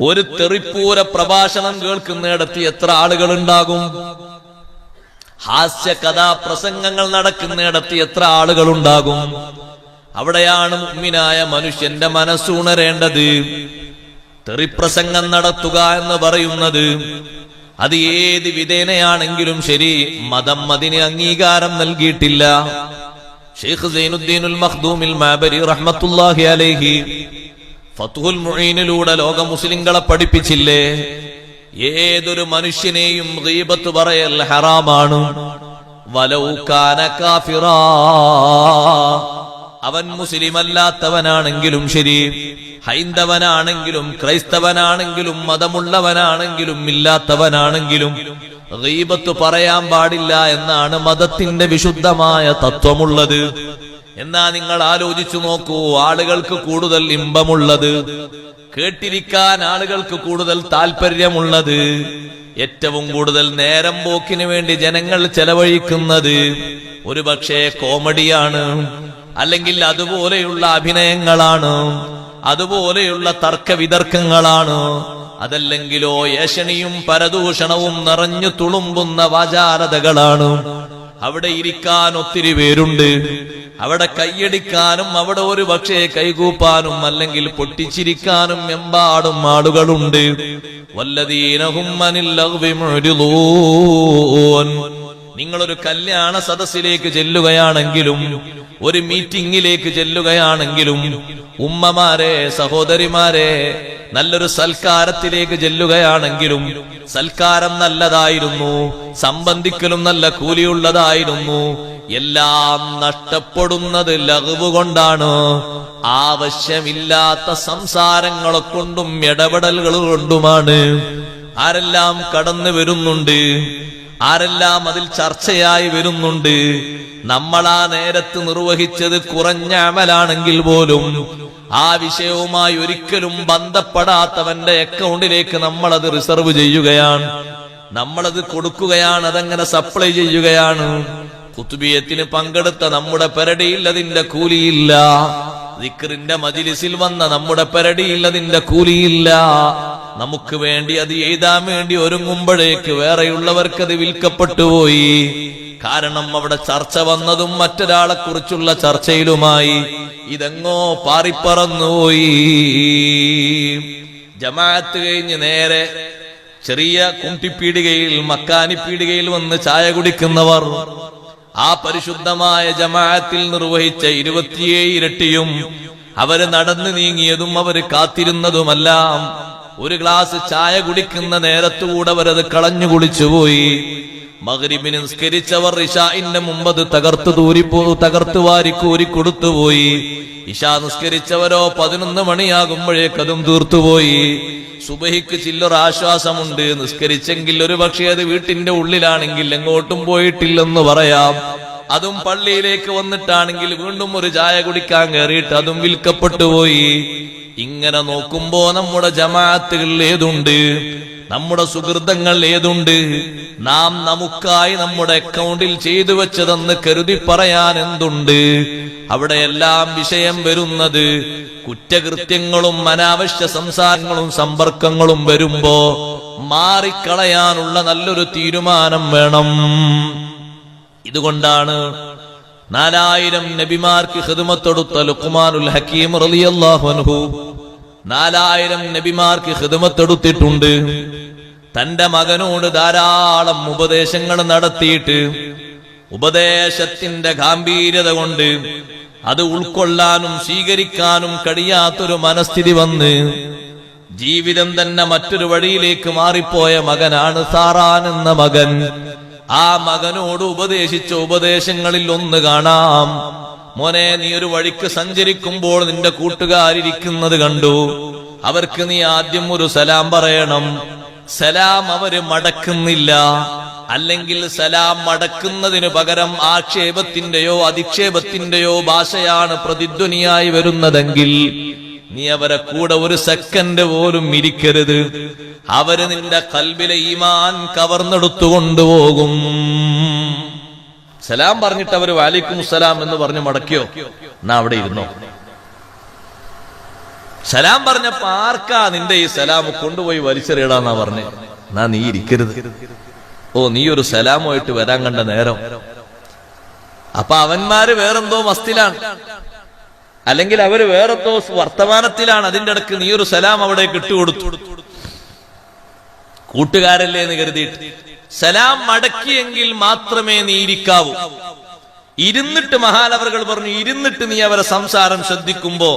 ഒരു തെറിപ്പൂര പ്രഭാഷണം കേൾക്കുന്നിടത്ത് എത്ര ആളുകൾ ഉണ്ടാകും? ഹാസ്യ കഥാപ്രസംഗങ്ങൾ നടക്കുന്നിടത്ത് എത്ര ആളുകൾ ഉണ്ടാകും? അവിടെയാണ് മുഅ്മിനായ മനുഷ്യന്റെ മനസ്സുണരേണ്ടത്. തെറിപ്രസംഗം നടത്തുക എന്ന് പറയുന്നത് അത് ഏത് വിധേനയാണെങ്കിലും ശരി, മതം അതിന് അംഗീകാരം നൽകിയിട്ടില്ല. ഷെയ്ഖ് സൈനുദ്ദീനുൽ മഖ്ദൂമിൽ മാബരി റഹ്മത്തുള്ളാഹി അലൈഹി ഫത്ഹുൽ മുഈനിലൂടെ ലോക മുസ്ലിങ്ങളെ പഠിപ്പിച്ചില്ലേ, ഏതൊരു മനുഷ്യനെയും ഗീബത്ത് പറയൽ ഹറാമാണ്. വലൗ കാന കാഫിറാ, അവൻ മുസ്ലിം അല്ലാത്തവനാണെങ്കിലും ശരി, ഹൈന്ദവനാണെങ്കിലും ക്രൈസ്തവനാണെങ്കിലും മതമുള്ളവനാണെങ്കിലും ഇല്ലാത്തവനാണെങ്കിലും ഗീബത്ത് പറയാൻ പാടില്ല എന്നാണ് മതത്തിന്റെ വിശുദ്ധമായ തത്വമുള്ളത്. എന്നാ നിങ്ങൾ ആലോചിച്ചു നോക്കൂ, ആളുകൾക്ക് കൂടുതൽ ഇമ്പമുള്ളത്, കേട്ടിരിക്കാൻ ആളുകൾക്ക് കൂടുതൽ താല്പര്യമുള്ളത്, ഏറ്റവും കൂടുതൽ നേരം പോക്കിന് വേണ്ടി ജനങ്ങൾ ചെലവഴിക്കുന്നത് ഒരുപക്ഷെ കോമഡിയാണ്, അല്ലെങ്കിൽ അതുപോലെയുള്ള അഭിനയങ്ങളാണ്, അതുപോലെയുള്ള തർക്കവിതർക്കങ്ങളാണ്, അതല്ലെങ്കിലോ ഏഷണിയും പരദൂഷണവും നിറഞ്ഞു തുളുമ്പുന്ന വാചാരതകളാണ്. അവിടെ ഇരിക്കാൻ ഒത്തിരി പേരുണ്ട്, അവിടെ കൈയടിക്കാനും അവിടെ ഒരു പക്ഷേ കൈകൂപ്പാനും അല്ലെങ്കിൽ പൊട്ടിച്ചിരിക്കാനും എമ്പാടും ആളുകളുണ്ട്. വല്ലദീനഹും അനിൽ ലഗ്വി മുഅ്രിദൂൻ. നിങ്ങളൊരു കല്യാണ സദസ്സിലേക്ക് ചെല്ലുകയാണെങ്കിലും ഒരു മീറ്റിംഗിലേക്ക് ചെല്ലുകയാണെങ്കിലും ഉമ്മമാരെ, സഹോദരിമാരെ, നല്ലൊരു സൽക്കാരത്തിലേക്ക് ചെല്ലുകയാണെങ്കിലും സൽക്കാരം നല്ലതായിരുന്നു, സംബന്ധിക്കലും നല്ല കൂലിയുള്ളതായിരുന്നു, എല്ലാം നഷ്ടപ്പെടുന്നത് ലഗ്വ് കൊണ്ടാണ്. ആവശ്യമില്ലാത്ത സംസാരങ്ങളെ കൊണ്ടും ഇടപെടലുകൾ കൊണ്ടുമാണ്. ആരെല്ലാം കടന്നു വരുന്നുണ്ട്, ആരെല്ലാം അതിൽ ചർച്ചയായി വരുന്നുണ്ട്. നമ്മളാ നേരത്ത് നിർവഹിച്ചത് കുറഞ്ഞ അമലാണെങ്കിൽ പോലും ആ വിഷയവുമായി ഒരിക്കലും ബന്ധപ്പെടാത്തവന്റെ അക്കൗണ്ടിലേക്ക് നമ്മളത് റിസർവ് ചെയ്യുകയാണ്, നമ്മളത് കൊടുക്കുകയാണ്, അതങ്ങനെ സപ്ലൈ ചെയ്യുകയാണ്. ഖുത്ബിയത്തിന് പങ്കെടുത്ത നമ്മുടെ പെരടിയിൽ അതിന്റെ കൂലിയില്ല, ദിക്റിന്റെ മജ്ലിസിൽ വന്ന നമ്മുടെ പെരടിയിൽ അതിന്റെ കൂലിയില്ല. നമുക്ക് വേണ്ടി അത് എഴുതാൻ വേണ്ടി ഒരുങ്ങുമ്പോഴേക്ക് വേറെയുള്ളവർക്ക് അത് വിൽക്കപ്പെട്ടുപോയി. കാരണം അവിടെ ചർച്ച വന്നതും മറ്റൊരാളെ കുറിച്ചുള്ള ചർച്ചയിലുമായി. ഇതെങ്ങോ പാറിപ്പറന്നുപോയി. ജമാഅത്ത് കഴിഞ്ഞ് നേരെ ചെറിയ കുണ്ടിപ്പീടികയിൽ, മക്കാനിപ്പീടികയിൽ വന്ന് ചായ കുടിക്കുന്നവർ ആ പരിശുദ്ധമായ ജമാഅത്തിൽ നിർവഹിച്ച 27 ഇരട്ടിയും അവര് നടന്നു നീങ്ങിയതും അവര് കാത്തിരുന്നതുമെല്ലാം ഒരു ഗ്ലാസ് ചായ കുടിക്കുന്ന നേരത്തുകൂടെ അവരത് കളഞ്ഞു കുളിച്ചുപോയി. മഗ്രിബിന് നിസ്കരിച്ചവർ ഇശാഇന്റെ മുമ്പത് തകർത്തു വാരി കോരി കൊടുത്തുപോയി. ഇശാ നിസ്കരിച്ചവരോ 11 മണിയാകുമ്പോഴേക്കതും തീർത്തുപോയി. സുബഹിക്ക് ചില്ലൊരു ആശ്വാസമുണ്ട്, നിസ്കരിച്ചെങ്കിൽ ഒരു പക്ഷേ അത് വീട്ടിന്റെ ഉള്ളിലാണെങ്കിൽ എങ്ങോട്ടും പോയിട്ടില്ലെന്ന് പറയാം. അതും പള്ളിയിലേക്ക് വന്നിട്ടാണെങ്കിൽ വീണ്ടും ഒരു ചായ കുടിക്കാൻ കയറിയിട്ട് അതും വിൽക്കപ്പെട്ടുപോയി. ഇങ്ങനെ നോക്കുമ്പോ നമ്മുടെ ജമാഅത്തുകൾ ഏതുണ്ട്, നമ്മുടെ സുഹൃതങ്ങൾ ഏതുണ്ട്, നാം നമുക്കായി നമ്മുടെ അക്കൗണ്ടിൽ ചെയ്തു വെച്ചതെന്ന് കരുതി പറയാൻ എന്തുണ്ട്? അവിടെയെല്ലാം വിഷയം വരുന്നത് കുറ്റകൃത്യങ്ങളും അനാവശ്യ സംസാരങ്ങളും സമ്പർക്കങ്ങളും വരുമ്പോ മാറിക്കളയാനുള്ള നല്ലൊരു തീരുമാനം വേണം. ഇതുകൊണ്ടാണ് 4000 നബിമാർക്ക് ഖിദ്മത്തൊടുത്ത ലുഖ്മാനുൽ ഹക്കീം റളിയല്ലാഹു അൻഹു 4000 നബിമാർക്ക് ഖിദ്മത്തൊടുത്തിട്ടുണ്ട്. തന്റെ മകനോട് ധാരാളം ഉപദേശങ്ങൾ നടത്തിയിട്ട് ഉപദേശത്തിന്റെ ഗാംഭീര്യത കൊണ്ട് അത് ഉൾക്കൊള്ളാനും സ്വീകരിക്കാനും കഴിയാത്തൊരു മനസ്ഥിതി വന്ന് ജീവിതം തന്നെ മറ്റൊരു വഴിയിലേക്ക് മാറിപ്പോയ മകനാണ് സാറാൻ എന്ന മകൻ. ആ മകനോട് ഉപദേശിച്ച ഉപദേശങ്ങളിൽ ഒന്ന് കാണാം. മോനെ, നീ ഒരു വഴിക്ക് സഞ്ചരിക്കുമ്പോൾ നിന്റെ കൂട്ടുകാരിരിക്കുന്നത് കണ്ടു. അവർക്ക് നീ ആദ്യം ഒരു സലാം പറയണം. സലാം അവര് മടക്കുന്നില്ല, അല്ലെങ്കിൽ സലാം മടക്കുന്നതിന് പകരം ആക്ഷേപത്തിന്റെയോ അധിക്ഷേപത്തിന്റെയോ ഭാഷയാണ് പ്രതിധ്വനിയായി വരുന്നതെങ്കിൽ നീ അവരെ കൂടെ ഒരു സെക്കൻഡ് പോലും ഇരിക്കരുത്. അവര് നിന്റെ ഖൽബിലെ ഈമാൻ കവർന്നെടുത്തു കൊണ്ടുപോകും. സലാം പറഞ്ഞിട്ട് അവര് വാലൈക്കും സലാം എന്ന് പറഞ്ഞു മടക്കിയോ, എന്നാ അവിടെ ഇരുന്നോ. സലാം പറഞ്ഞപ്പോ ആർക്കാ നിന്റെ ഈ സലാം കൊണ്ടുപോയി വലിച്ചെറിയടാന്നാ പറഞ്ഞേ. എന്നാ നീ ഇരിക്കരുത്. ഓ, നീ ഒരു സലാമുമായിട്ട് വരാൻ കണ്ട നേരം. അപ്പൊ അവന്മാര് വേറെന്തോ മസ്തിലാണ്, അല്ലെങ്കിൽ അവര് വേറെന്തോ വർത്തമാനത്തിലാണ്. അതിന്റെ ഇടക്ക് നീ ഒരു സലാം അവിടെ ഇട്ടുകൊടുത്തു. കൂട്ടുകാരല്ലേ എന്ന് കരുതിയിട്ട് സലാം മടക്കിയെങ്കിൽ മാത്രമേ നീ ഇരിക്കാവൂ. ഇരുന്നിട്ട് മഹാനവറുകൾ പറഞ്ഞു, ഇരുന്നിട്ട് നീ അവരെ സംസാരം ശ്രദ്ധിക്കുമ്പോ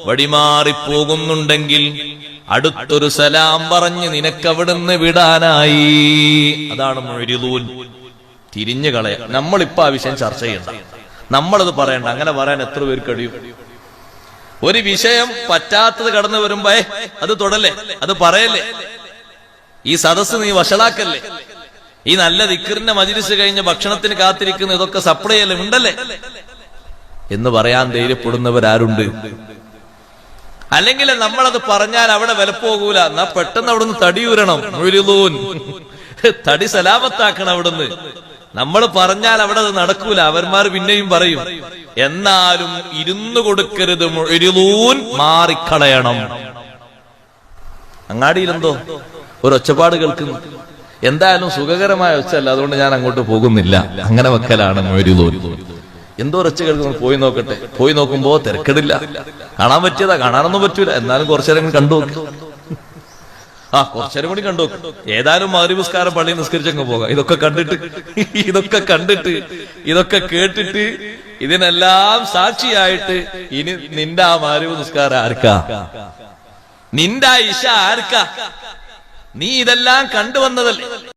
വടിമാറിപ്പോകുന്നുണ്ടെങ്കിൽ അടുത്തൊരു സലാം പറഞ്ഞ് നിനക്കവിടുന്ന് വിടാനായി. അതാണ് മുഅ്രിദൂൻ, തിരിഞ്ഞു കളയാ. നമ്മളിപ്പോ ആ വിഷയം ചർച്ച ചെയ്യണ്ട, നമ്മളത് പറയണ്ട. അങ്ങനെ പറയാൻ എത്ര പേർക്ക് കഴിയും? ഒരു വിഷയം പറ്റാത്തത് കടന്നു വരുമ്പോ അത് തൊടല്ലേ, അത് പറയല്ലേ, ഈ സദസ്സ് നീ വഷളാക്കല്ലേ, ഈ നല്ല ദിക്റിന്റെ മജ്‌ലിസ് കഴിഞ്ഞ് ഭക്ഷണത്തിന് കാത്തിരിക്കുന്ന ഇതൊക്കെ സപ്ലൈ അല്ലേ, ഉണ്ടല്ലേ എന്ന് പറയാൻ ധൈര്യപ്പെടുന്നവരാരുണ്ട്? അല്ലെങ്കിൽ നമ്മളത് പറഞ്ഞാൽ അവിടെ വിലപ്പോകൂല, എന്നാ പെട്ടെന്ന് അവിടുന്ന് തടിയൂരണം. മുഅ്രിദൂൻ, തടി സലാമത്താക്കണം അവിടുന്ന്. നമ്മൾ പറഞ്ഞാൽ അവിടെ അത് നടക്കൂല, അവന്മാർ പിന്നെയും പറയും. എന്നാലും ഇരുന്നു കൊടുക്കരുത് മുഅ്രിദൂൻ, മാറിക്കളയണം. അങ്ങാടിയിലെന്തോ ഒരു ഒച്ചപ്പാട് കേൾക്കുന്നു. എന്തായാലും സുഖകരമായ ഒച്ചല്ല, അതുകൊണ്ട് ഞാൻ അങ്ങോട്ട് പോകുന്നില്ല. അങ്ങനെ വെക്കലാണ് മുഅ്രിദൂൻ. എന്തോ ഒച്ച കേൾക്കുന്നു, പോയി നോക്കട്ടെ. പോയി നോക്കുമ്പോ തിരക്കിടില്ല, കാണാൻ പറ്റിയതാ, കാണാനൊന്നും പറ്റൂല. എന്നാലും കുറച്ചേരം കണ്ടു നോക്ക്. കുറച്ചേരം കൂടി കണ്ടു നോക്ക്. ഏതായാലും മഗ്‌രിബ് നിസ്കാരം പള്ളിയിൽ നിസ്കരിച്ചങ്ങ് പോകാം. ഇതൊക്കെ കണ്ടിട്ട് ഇതൊക്കെ കേട്ടിട്ട് ഇതിനെല്ലാം സാക്ഷിയായിട്ട് ഇനി നിന്റെ ആ മഗ്‌രിബ് നിസ്കാരം ആർക്കാ? നിന്റെ ഇശ ആർക്കാ? നീ ഇതെല്ലാം കണ്ടുവന്നതല്ലേ?